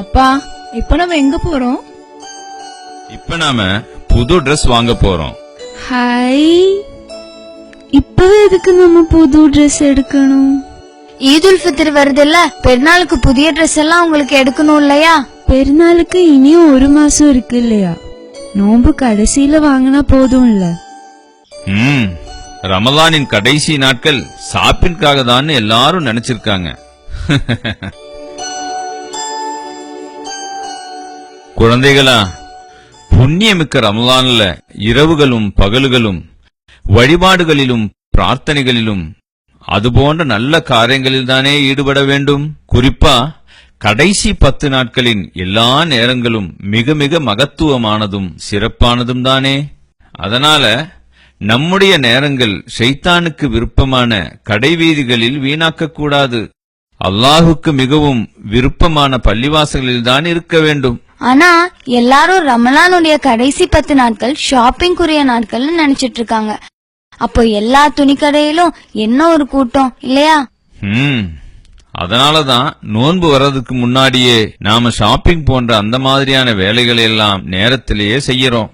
அப்பா, இப்ப நம்ம எங்க போறோம்? இப்ப நாம புது Dress வாங்க போறோம். ஹாய், இப்பவே எதுக்கு நம்ம புது Dress எடுக்கணும்? ஈதுல் ஃபித்ர் வருதுல்ல, பெருநாளுக்கு புதிய ட்ரெஸ் எல்லாம் உங்களுக்கு எடுக்கணும் இல்லையா? பெருநாளுக்கு இனியும் 1 மாசம் இருக்கு இல்லையா? நோன்பு கடைசியில வாங்கினா போதும் இல்ல? ரமலானின் கடைசி நாட்கள் ஷாப்பிங்காக தான் எல்லாரும் நினைச்சிருக்காங்க. குழந்தைகளா, புண்ணியமிக்க ரமலான்ல இரவுகளும் பகலுகளும் வழிபாடுகளிலும் பிரார்த்தனைகளிலும் அதுபோன்ற நல்ல காரியங்களில் தானே ஈடுபட வேண்டும். குறிப்பா கடைசி 10 நாட்களின் எல்லா நேரங்களும் மிக மிக மகத்துவமானதும் சிறப்பானதும் தானே. அதனால நம்முடைய நேரங்கள் ஷைத்தானுக்கு விருப்பமான கடைவீதிகளில் வீணாக்க கூடாது. அல்லாஹுக்கு மிகவும் விருப்பமான பள்ளிவாசல்களில் தான் இருக்க வேண்டும். ஆனா எல்லாரும் ரமலானுடைய கடைசி 10 நாட்கள் ஷாப்பிங்குரிய நாட்கள் நினைச்சிட்டு இருக்காங்க. அப்போ எல்லா துணிக்கடையிலும் என்ன ஒரு கூட்டம் இல்லையா? அதனாலதான் நோன்பு வர்றதுக்கு முன்னாடியே நாம ஷாப்பிங் போன்ற அந்த மாதிரியான வேலைகளை எல்லாம் நேரத்திலேயே செய்யறோம்.